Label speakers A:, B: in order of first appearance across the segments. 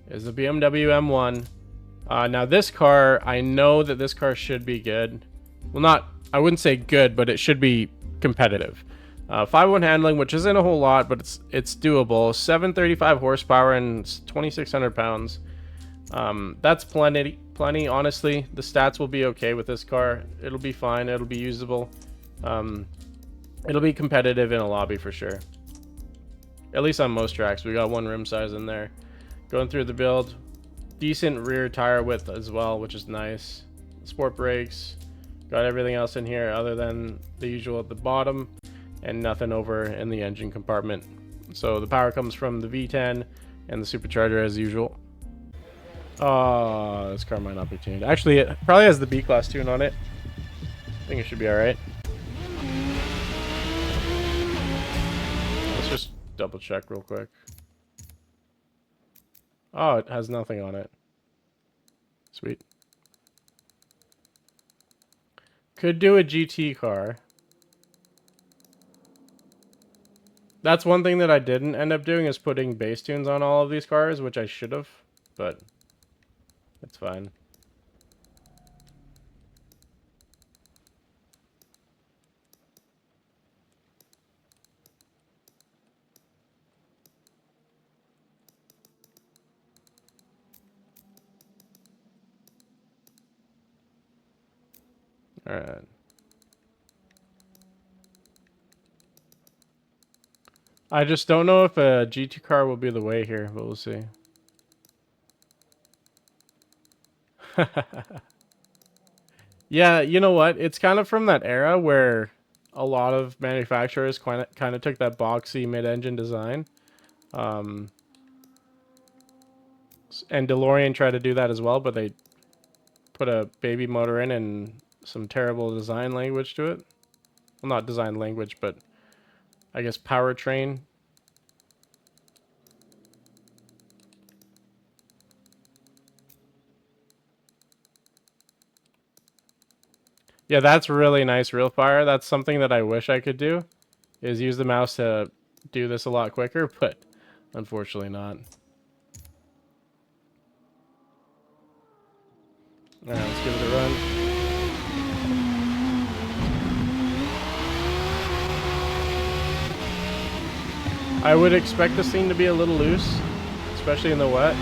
A: is the BMW M1. Now this car, I know that this car should be good. Well, not, I wouldn't say good, but it should be competitive. 5.1 handling, which isn't a whole lot, but it's doable. 735 horsepower and 2,600 pounds. That's plenty. Honestly, the stats will be okay with this car. It'll be fine. It'll be usable. It'll be competitive in a lobby for sure. At least on most tracks. We got one rim size in there. Going through the build, decent rear tire width as well, which is nice. Sport brakes. Got everything else in here other than the usual at the bottom, and nothing over in the engine compartment. So the power comes from the V10 and the supercharger as usual. Oh, this car might not be tuned. Actually, it probably has the B-Class tune on it. I think it should be alright. Let's just double check real quick. Oh, it has nothing on it. Sweet. Could do a GT car. That's one thing that I didn't end up doing, is putting bass tunes on all of these cars, which I should have, but it's fine. All right. I just don't know if a GT car will be the way here, but we'll see. Yeah, you know what? It's kind of from that era where a lot of manufacturers kind of took that boxy mid-engine design. And DeLorean tried to do that as well, but they put a baby motor in and some terrible design language to it. Well, not design language, but I guess powertrain. Yeah, that's really nice real fire. That's something that I wish I could do, is use the mouse to do this a lot quicker, but unfortunately not. Alright, let's give it a run. I would expect this thing to be a little loose, especially in the wet.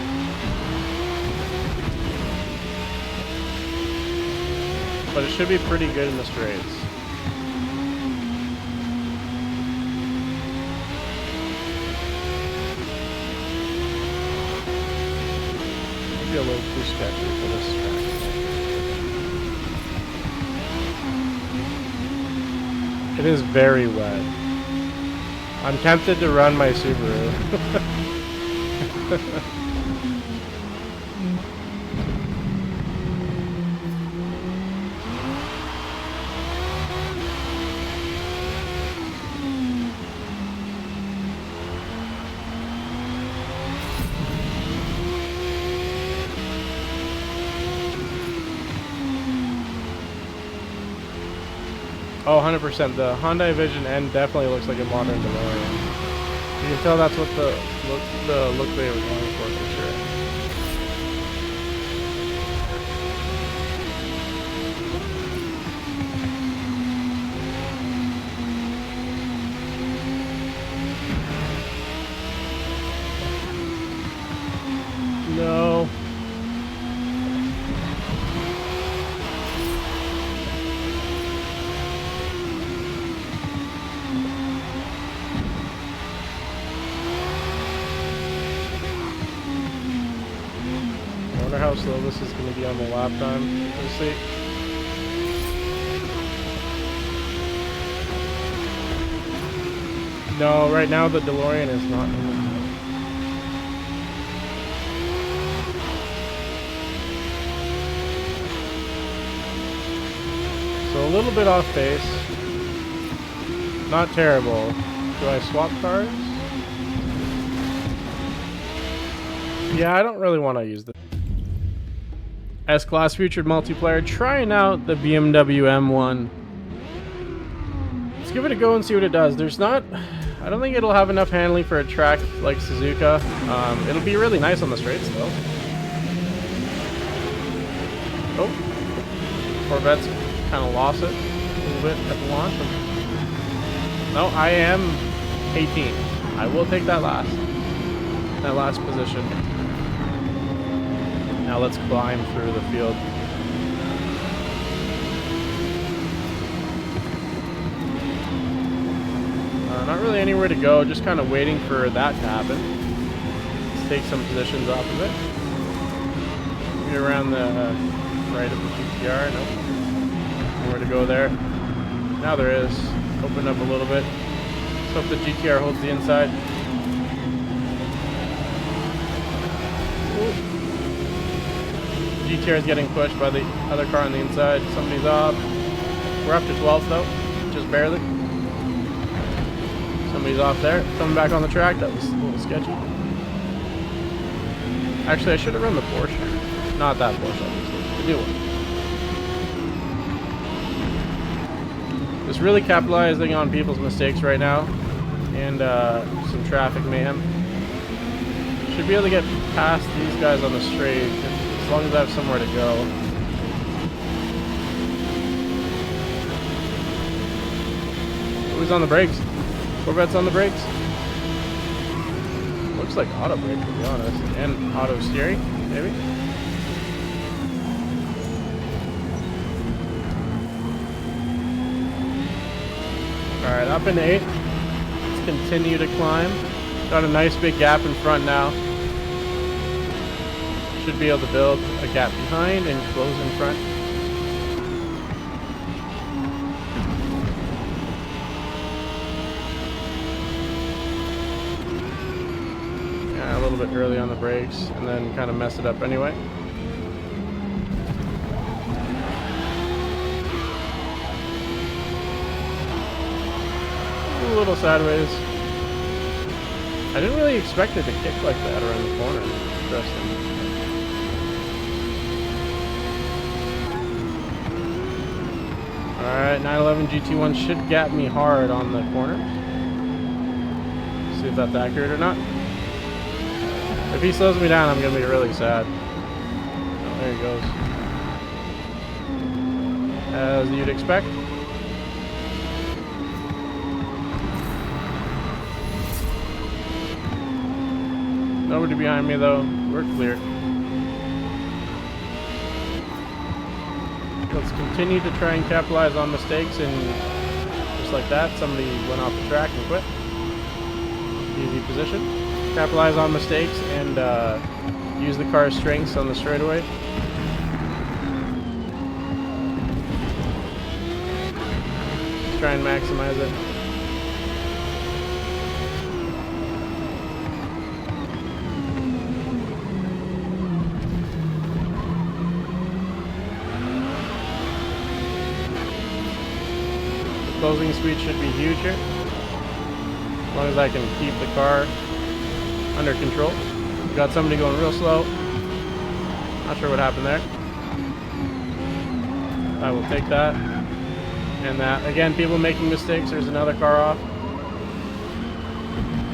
A: But it should be pretty good in the straights. Maybe a little too sketchy for this track. It is very wet. I'm tempted to run my Subaru. Oh, 100%. The Hyundai Vision N definitely looks like a modern DeLorean. You can tell that's what the look they were going for sure. No. How slow this is going to be on the lap time. We'll see. No, right now the DeLorean is not in the mode. So a little bit off pace. Not terrible. Do I swap cars? Yeah, I don't really want to use this. S-Class featured multiplayer, trying out the BMW M1. Let's give it a go and see what it does. There's not I don't think it'll have enough handling for a track like Suzuka. It'll be really nice on the straights though. Oh, Corvette's kind of lost it a little bit at the launch. No, I am 18. I will take that last position. Now let's climb through the field. Not really anywhere to go, just kind of waiting for that to happen. Let's take some positions off of it. Get around the right of the GTR. Nope. Nowhere to go there. Now there is. Open up a little bit. Let's hope the GTR holds the inside. The GTR is getting pushed by the other car on the inside. Somebody's off. We're up to 12th though, just barely. Somebody's off there. Coming back on the track. That was a little sketchy. Actually, I should have run the Porsche. Not that Porsche, obviously. The new one. Just really capitalizing on people's mistakes right now. And some traffic mayhem. Should be able to get past these guys on the straight as long as I have somewhere to go. Who's on the brakes? Corvette's on the brakes. Looks like auto brake, to be honest. And auto steering, maybe? Alright, up in 8th. Let's continue to climb. Got a nice big gap in front now. Should be able to build a gap behind and close in front. A little bit early on the brakes and then kind of mess it up anyway. A little sideways. I didn't really expect it to kick like that around the corner. Interesting. Alright, 911 GT1 should gap me hard on the corners. See if that's accurate or not. If he slows me down, I'm going to be really sad. Oh, there he goes. As you'd expect. Nobody behind me though. We're clear. Let's continue to try and capitalize on mistakes, and just like that, somebody went off the track and quit. Easy position. Capitalize on mistakes and use the car's strengths on the straightaway. Let's try and maximize it. The closing speed should be huge here. As long as I can keep the car under control. We got somebody going real slow. Not sure what happened there. I will take that. And that. Again, people making mistakes. There's another car off.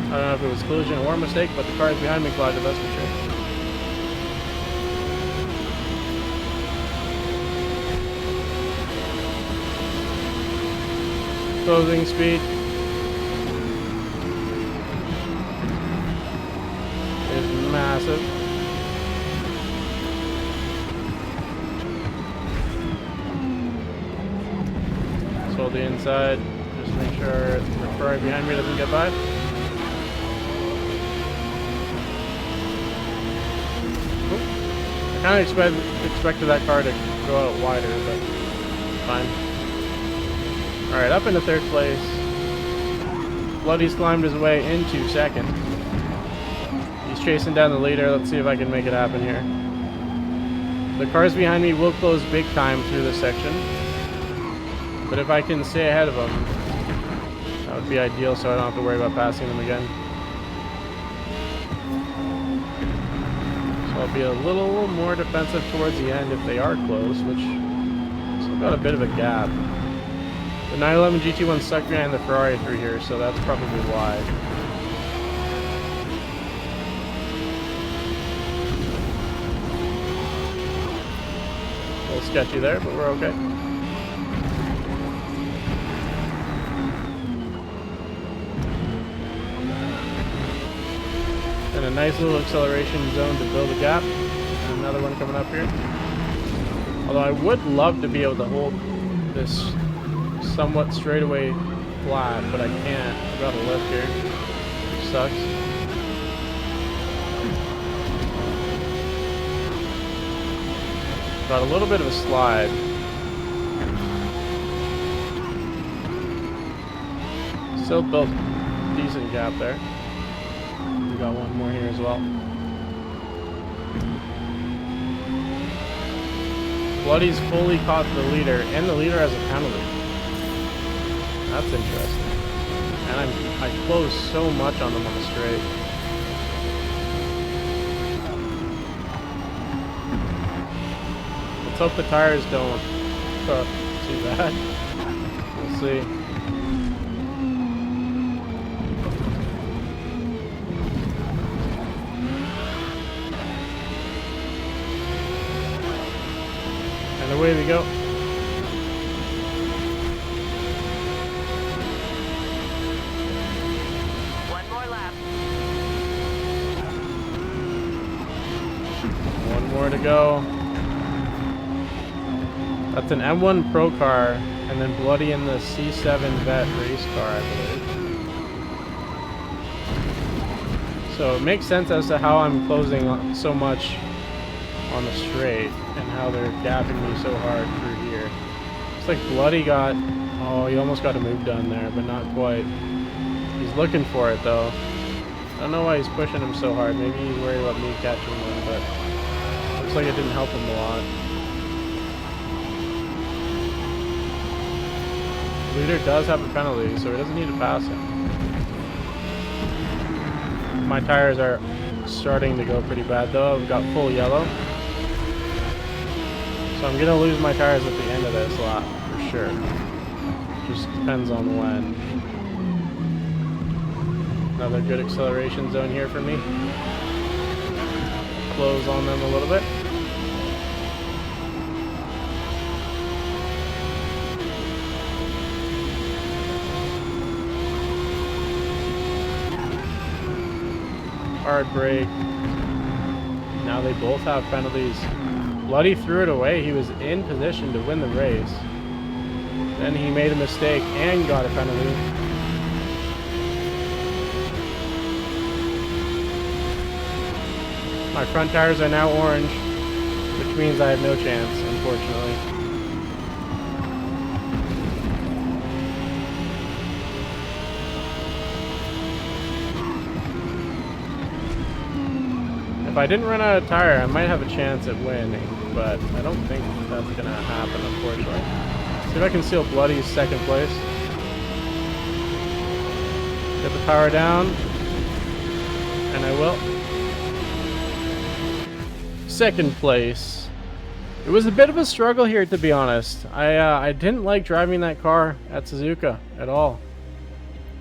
A: I don't know if it was collision or a mistake, but the cars behind me collided, that's for sure. Closing speed is massive. Let's hold the inside, just make sure the car right behind me doesn't get by. I kind of expected that car to go out wider, but fine. Alright, up into third place. Bloody's climbed his way into second. He's chasing down the leader. Let's see if I can make it happen here. The cars behind me will close big time through this section. But if I can stay ahead of them, that would be ideal so I don't have to worry about passing them again. So I'll be a little more defensive towards the end if they are close, which still got a bit of a gap. The 911 GT1 sucked behind the Ferrari through here, so that's probably why. A little sketchy there, but we're okay. And a nice little acceleration zone to build a gap. And another one coming up here. Although I would love to be able to hold this somewhat straightaway flat, but I can't. I've got a lift here, which sucks. Got a little bit of a slide. Still built decent gap there. We got one more here as well. Bloody's fully caught the leader, and the leader has a penalty. That's interesting. And I close so much on them on the straight. Let's hope the tires don't too bad. We'll see. And away we go.
B: One more lap.
A: One more to go. That's an M1 Pro car, and then Bloody in the C7 Vet race car, I believe. So it makes sense as to how I'm closing so much on the straight and how they're gapping me so hard through here. It's like Bloody got, oh, he almost got a move done there, but not quite. He's looking for it though. I don't know why he's pushing him so hard. Maybe he's worried about me catching him, but looks like it didn't help him a lot. The leader does have a penalty, so he doesn't need to pass him. My tires are starting to go pretty bad though. I've got full yellow. So I'm gonna lose my tires at the end of this lap, for sure. Just depends on when. Another good acceleration zone here for me. Close on them a little bit. Hard brake. Now they both have penalties. Bloody threw it away. He was in position to win the race. Then he made a mistake and got a penalty. My front tires are now orange, which means I have no chance, unfortunately. If I didn't run out of tire, I might have a chance at winning, but I don't think that's going to happen, unfortunately. See if I can steal Bloody's second place. Get the power down, and I will. Second place. It was a bit of a struggle here, to be honest. I didn't like driving that car at Suzuka at all.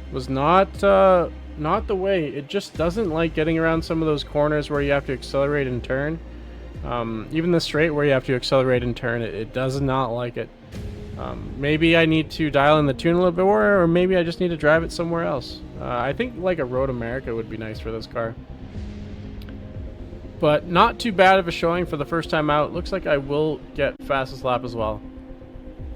A: It was not the way. It just doesn't like getting around some of those corners where you have to accelerate and turn. Even the straight where you have to accelerate and turn, it does not like it. Maybe I need to dial in the tune a little bit more, or maybe I just need to drive it somewhere else. I think like a Road America would be nice for this car. But not too bad of a showing for the first time out. Looks like I will get fastest lap as well.